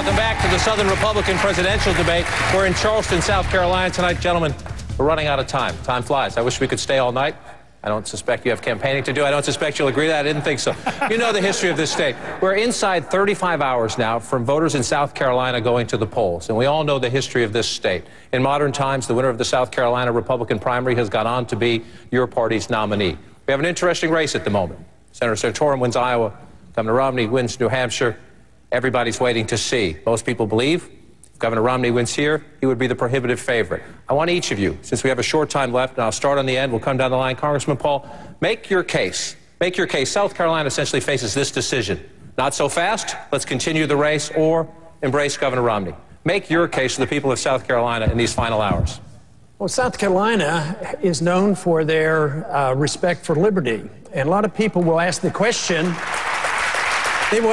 Welcome back to the Southern Republican presidential debate. We're in Charleston, South Carolina tonight. Gentlemen, we're running out of time. Time flies. I wish we could stay all night. I don't suspect you have campaigning to do. I don't suspect you'll agree to that. I didn't think so. You know the history of this state. We're inside 35 hours now from voters in South Carolina going to the polls, and we all know the history of this state. In modern times, the winner of the South Carolina Republican primary has gone on to be your party's nominee. We have an interesting race at the moment. Senator Santorum wins Iowa. Governor Romney wins New Hampshire. Everybody's waiting to see. Most people believe if Governor Romney wins here, he would be the prohibitive favorite. I want each of you, since we have a short time left, and I'll start on the end, we'll come down the line. Congressman Paul, make your case. Make your case. South Carolina essentially faces this decision. Not so fast, let's continue the race, or embrace Governor Romney. Make your case to the people of South Carolina in these final hours. Well, South Carolina is known for their respect for liberty. And a lot of people will ask the question, in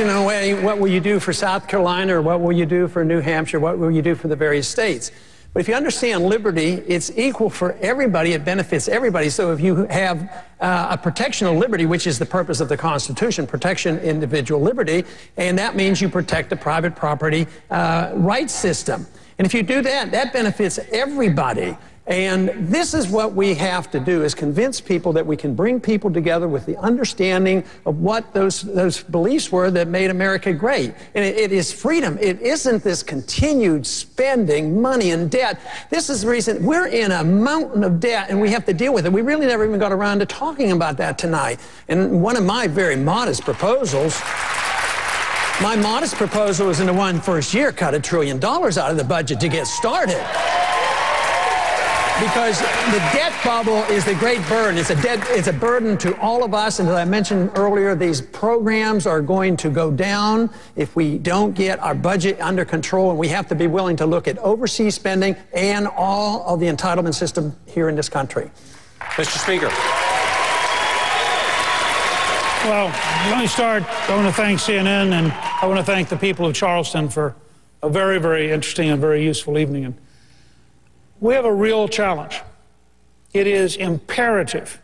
a way, what will you do for South Carolina, or what will you do for New Hampshire, what will you do for the various states? But if you understand liberty, it's equal for everybody, it benefits everybody. So if you have a protection of liberty, which is the purpose of the Constitution, protection individual liberty, and that means you protect the private property rights system. And if you do that, that benefits everybody. And this is what we have to do, is convince people that we can bring people together with the understanding of what those beliefs were that made America great. And it is freedom. It isn't this continued spending money and debt. This is the reason we're in a mountain of debt, and we have to deal with it. We really never even got around to talking about that tonight. And one of my very modest proposals, my modest proposal is in the one first year, cut $1 trillion out of the budget to get started. Because the debt bubble is the great burden. It's a burden to all of us. And as I mentioned earlier, these programs are going to go down if we don't get our budget under control. And we have to be willing to look at overseas spending and all of the entitlement system here in this country. Mr. Speaker. Well, let me start. I want to thank CNN, and I want to thank the people of Charleston for a very, very interesting and very useful evening. And we have a real challenge. It is imperative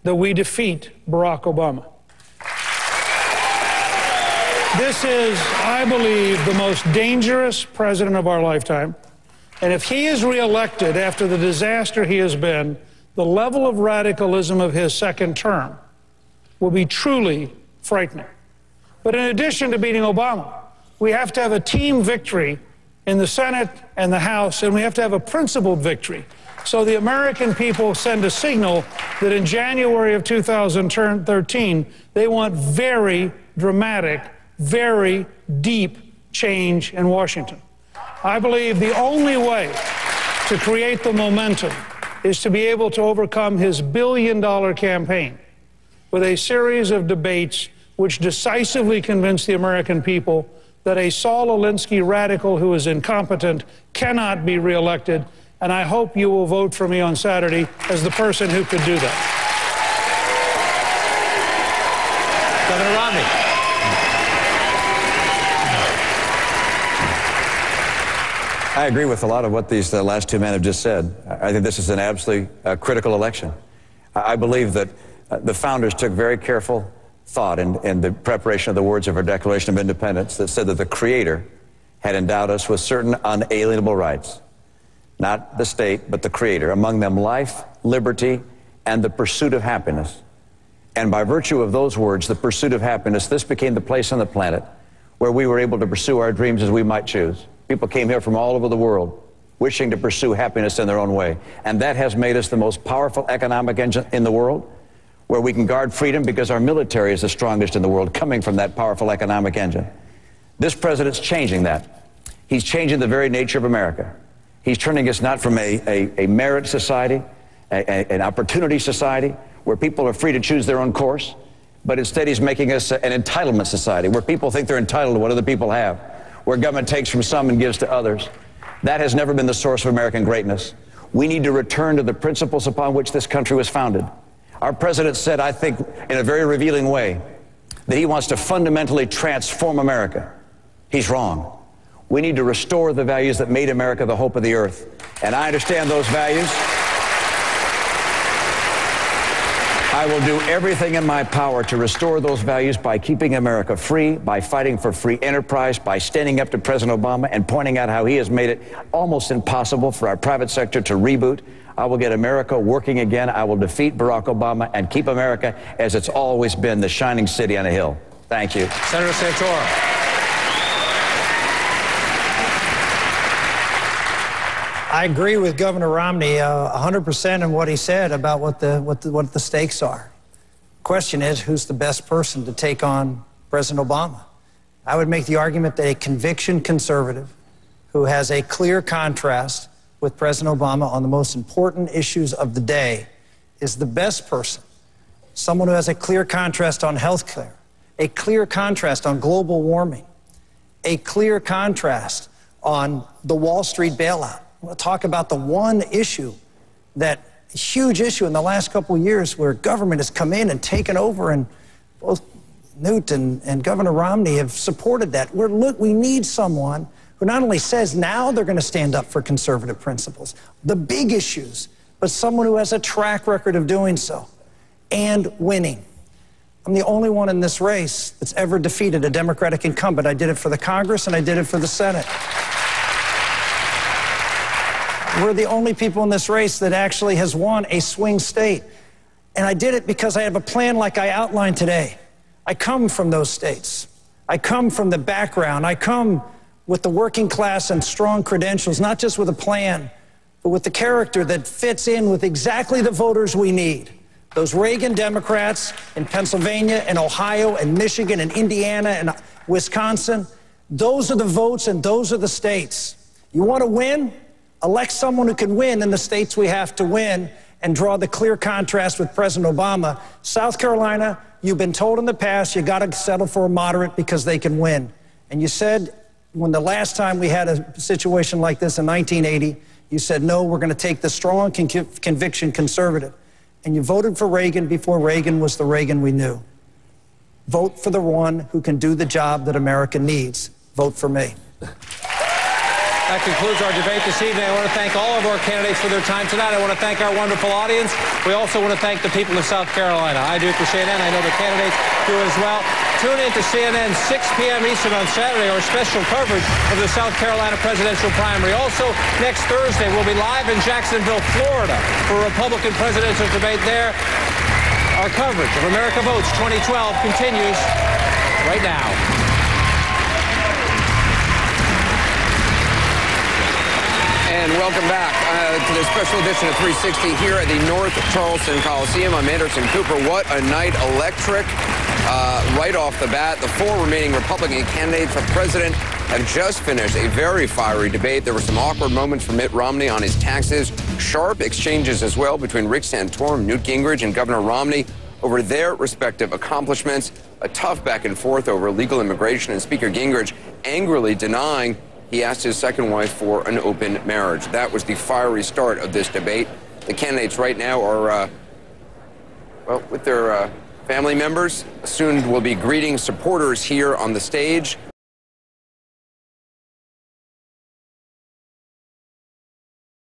that we defeat Barack Obama. This is, I believe, the most dangerous president of our lifetime. And if he is reelected after the disaster he has been, the level of radicalism of his second term will be truly frightening. But in addition to beating Obama, we have to have a team victory in the Senate and the House, and we have to have a principled victory. So the American people send a signal that in January of 2013, they want very dramatic, very deep change in Washington. I believe the only way to create the momentum is to be able to overcome his billion-dollar campaign with a series of debates which decisively convince the American people that a Saul Alinsky radical who is incompetent cannot be reelected, and I hope you will vote for me on Saturday as the person who could do that. Governor Romney. I agree with a lot of what these last two men have just said. I think this is an absolutely critical election. I believe that the founders took very careful thought in the preparation of the words of our Declaration of Independence that said that the Creator had endowed us with certain unalienable rights. Not the state, but the Creator. Among them, life, liberty, and the pursuit of happiness. And by virtue of those words, the pursuit of happiness, this became the place on the planet where we were able to pursue our dreams as we might choose. People came here from all over the world wishing to pursue happiness in their own way. And that has made us the most powerful economic engine in the world, where we can guard freedom because our military is the strongest in the world, coming from that powerful economic engine. This president's changing that. He's changing the very nature of America. He's turning us not from a merit society, an opportunity society, where people are free to choose their own course, but instead he's making us an entitlement society, where people think they're entitled to what other people have, where government takes from some and gives to others. That has never been the source of American greatness. We need to return to the principles upon which this country was founded. Our president said, I think, in a very revealing way, that he wants to fundamentally transform America. He's wrong. We need to restore the values that made America the hope of the earth. And I understand those values. I will do everything in my power to restore those values by keeping America free, by fighting for free enterprise, by standing up to President Obama and pointing out how he has made it almost impossible for our private sector to reboot. I will get America working again. I will defeat Barack Obama and keep America as it's always been, the shining city on a hill. Thank you. Senator Santoro. I agree with Governor Romney 100% in what he said about what the stakes are. Question is, who's the best person to take on President Obama? I would make the argument that a conviction conservative who has a clear contrast with President Obama on the most important issues of the day is the best person. Someone who has a clear contrast on health care, a clear contrast on global warming, a clear contrast on the Wall Street bailout. We'll talk about the one issue, that huge issue in the last couple of years where government has come in and taken over, and both Newt and Governor Romney have supported that. We need someone who not only says now they're going to stand up for conservative principles, the big issues, but someone who has a track record of doing so and winning. I'm the only one in this race that's ever defeated a Democratic incumbent. I did it for the Congress and I did it for the Senate. We're the only people in this race that actually has won a swing state. And I did it because I have a plan like I outlined today. I come from those states. I come from the background. I come with the working class and strong credentials, not just with a plan, but with the character that fits in with exactly the voters we need. Those Reagan Democrats in Pennsylvania and Ohio and Michigan and Indiana and Wisconsin, those are the votes and those are the states. You want to win? Elect someone who can win in the states we have to win and draw the clear contrast with President Obama. South Carolina, you've been told in the past you got to settle for a moderate because they can win. And you said when the last time we had a situation like this in 1980, you said, no, we're going to take the strong conviction conservative. And you voted for Reagan before Reagan was the Reagan we knew. Vote for the one who can do the job that America needs. Vote for me. That concludes our debate this evening. I want to thank all of our candidates for their time tonight. I want to thank our wonderful audience. We also want to thank the people of South Carolina. I do it for CNN. I know the candidates do as well. Tune in to CNN 6 p.m. Eastern on Saturday, our special coverage of the South Carolina presidential primary. Also, next Thursday, we'll be live in Jacksonville, Florida for a Republican presidential debate there. Our coverage of America Votes 2012 continues right now. And welcome back to this special edition of 360 here at the North Charleston Coliseum. I'm Anderson Cooper. What a night. Electric. Right off the bat, the four remaining Republican candidates for president have just finished a very fiery debate. There were some awkward moments for Mitt Romney on his taxes. Sharp exchanges as well between Rick Santorum, Newt Gingrich, and Governor Romney over their respective accomplishments. A tough back and forth over legal immigration, and Speaker Gingrich angrily denying he asked his second wife for an open marriage. That was the fiery start of this debate. The candidates right now are, well, with their family members. Soon will be greeting supporters here on the stage.